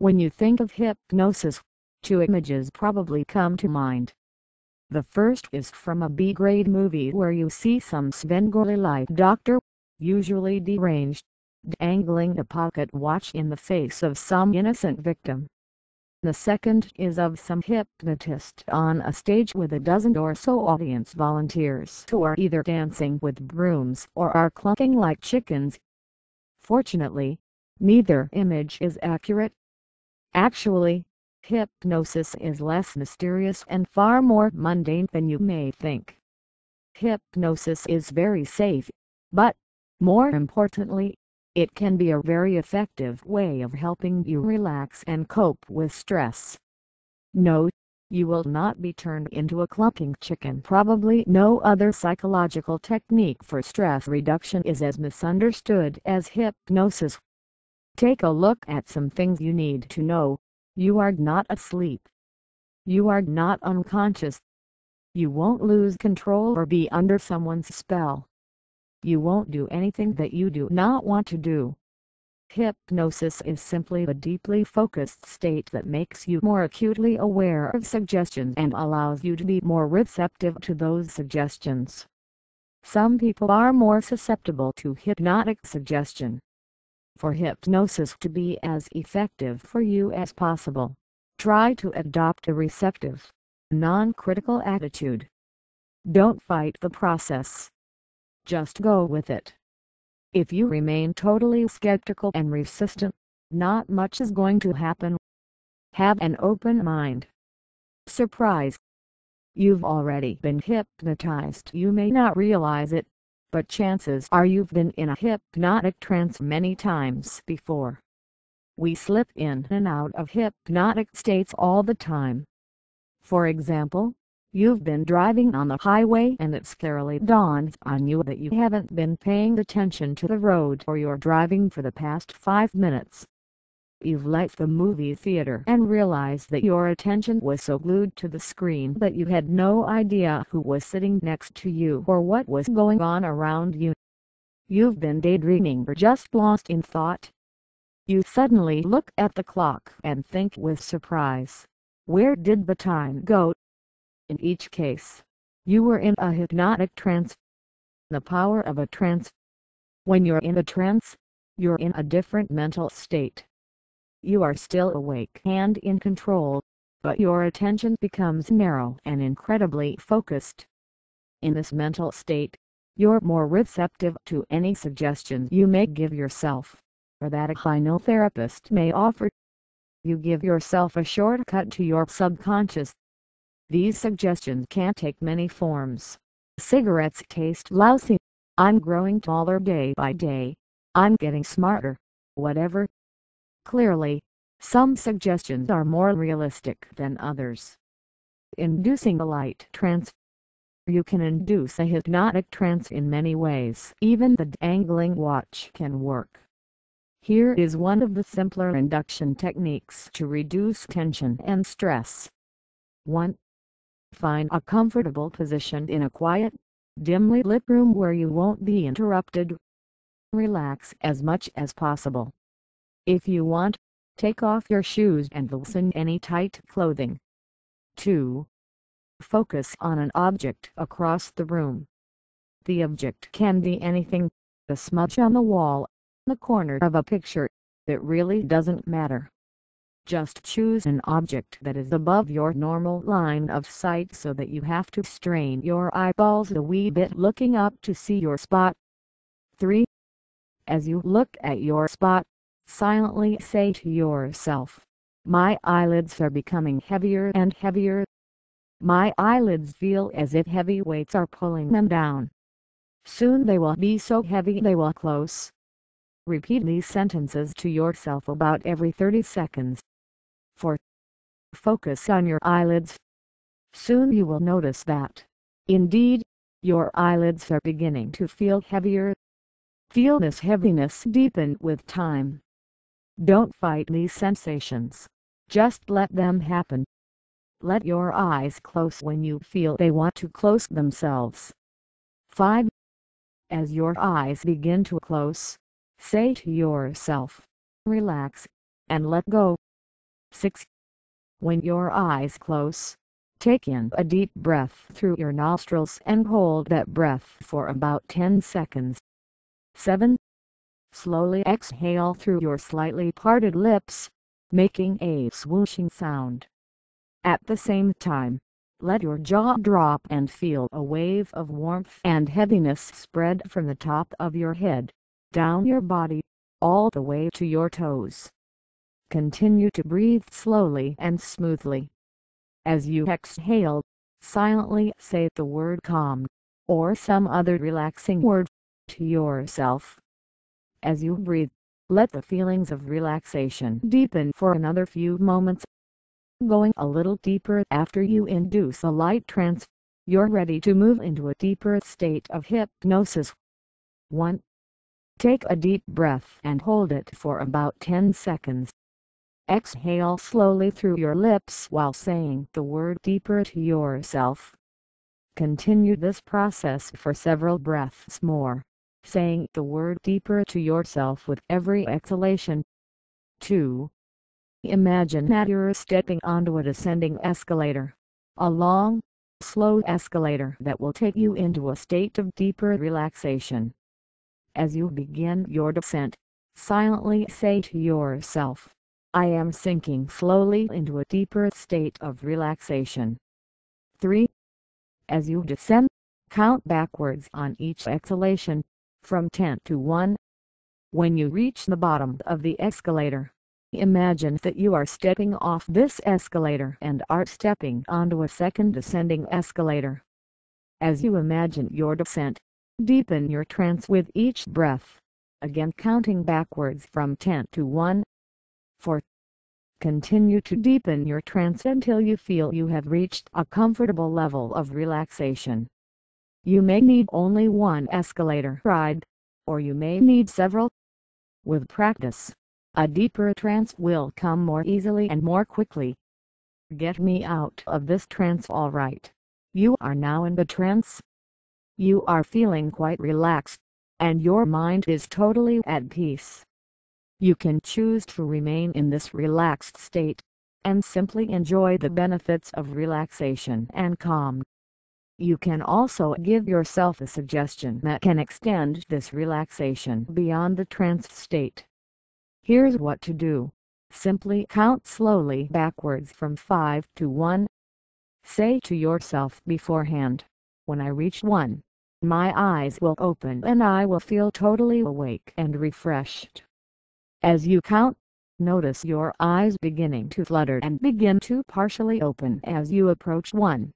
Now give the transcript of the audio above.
When you think of hypnosis, two images probably come to mind. The first is from a B-grade movie where you see some Svengali-like doctor, usually deranged, dangling a pocket watch in the face of some innocent victim. The second is of some hypnotist on a stage with a dozen or so audience volunteers who are either dancing with brooms or are clucking like chickens. Fortunately, neither image is accurate. Actually, hypnosis is less mysterious and far more mundane than you may think. Hypnosis is very safe, but, more importantly, it can be a very effective way of helping you relax and cope with stress. No, you will not be turned into a clucking chicken. Probably no other psychological technique for stress reduction is as misunderstood as hypnosis. Take a look at some things you need to know. You are not asleep. You are not unconscious. You won't lose control or be under someone's spell. You won't do anything that you do not want to do. Hypnosis is simply a deeply focused state that makes you more acutely aware of suggestions and allows you to be more receptive to those suggestions. Some people are more susceptible to hypnotic suggestion. For hypnosis to be as effective for you as possible, try to adopt a receptive, non-critical attitude. Don't fight the process. Just go with it. If you remain totally skeptical and resistant, not much is going to happen. Have an open mind. Surprise! You've already been hypnotized. You may not realize it, but chances are you've been in a hypnotic trance many times before. We slip in and out of hypnotic states all the time. For example, you've been driving on the highway and it scarily dawns on you that you haven't been paying attention to the road or you're driving for the past 5 minutes. You've left the movie theater and realized that your attention was so glued to the screen that you had no idea who was sitting next to you or what was going on around you. You've been daydreaming or just lost in thought. You suddenly look at the clock and think with surprise, where did the time go? In each case, you were in a hypnotic trance. The power of a trance. When you're in a trance, you're in a different mental state. You are still awake and in control, but your attention becomes narrow and incredibly focused. In this mental state, you're more receptive to any suggestions you may give yourself, or that a hypnotherapist may offer. You give yourself a shortcut to your subconscious. These suggestions can take many forms. Cigarettes taste lousy. I'm growing taller day by day. I'm getting smarter. Whatever. Clearly, some suggestions are more realistic than others. Inducing a light trance. You can induce a hypnotic trance in many ways. Even the dangling watch can work. Here is one of the simpler induction techniques to reduce tension and stress. 1. Find a comfortable position in a quiet, dimly lit room where you won't be interrupted. Relax as much as possible. If you want, take off your shoes and loosen any tight clothing. 2. Focus on an object across the room. The object can be anything, a smudge on the wall, the corner of a picture, it really doesn't matter. Just choose an object that is above your normal line of sight so that you have to strain your eyeballs a wee bit looking up to see your spot. 3. As you look at your spot, silently say to yourself, my eyelids are becoming heavier and heavier. My eyelids feel as if heavy weights are pulling them down. Soon they will be so heavy they will close. Repeat these sentences to yourself about every 30 seconds. 4. Focus on your eyelids. Soon you will notice that, indeed, your eyelids are beginning to feel heavier. Feel this heaviness deepen with time. Don't fight these sensations. Just let them happen. Let your eyes close when you feel they want to close themselves. 5. As your eyes begin to close, say to yourself, relax, and let go. 6. When your eyes close, take in a deep breath through your nostrils and hold that breath for about 10 seconds. 7. Slowly exhale through your slightly parted lips, making a swooshing sound. At the same time, let your jaw drop and feel a wave of warmth and heaviness spread from the top of your head, down your body, all the way to your toes. Continue to breathe slowly and smoothly. As you exhale, silently say the word calm, or some other relaxing word, to yourself. As you breathe, let the feelings of relaxation deepen for another few moments. Going a little deeper after you induce a light trance, you're ready to move into a deeper state of hypnosis. 1. Take a deep breath and hold it for about 10 seconds. Exhale slowly through your lips while saying the word deeper to yourself. Continue this process for several breaths more, saying the word deeper to yourself with every exhalation. 2. Imagine that you're stepping onto a descending escalator. A long, slow escalator that will take you into a state of deeper relaxation. As you begin your descent, silently say to yourself, I am sinking slowly into a deeper state of relaxation. 3. As you descend, count backwards on each exhalation, from 10 to 1. When you reach the bottom of the escalator, imagine that you are stepping off this escalator and are stepping onto a second descending escalator. As you imagine your descent, deepen your trance with each breath, again counting backwards from 10 to 1. 4. Continue to deepen your trance until you feel you have reached a comfortable level of relaxation. You may need only one escalator ride, or you may need several. With practice, a deeper trance will come more easily and more quickly. Get me out of this trance, alright. You are now in the trance. You are feeling quite relaxed, and your mind is totally at peace. You can choose to remain in this relaxed state, and simply enjoy the benefits of relaxation and calm. You can also give yourself a suggestion that can extend this relaxation beyond the trance state. Here's what to do. Simply count slowly backwards from 5 to 1. Say to yourself beforehand, when I reach 1, my eyes will open and I will feel totally awake and refreshed. As you count, notice your eyes beginning to flutter and begin to partially open as you approach 1.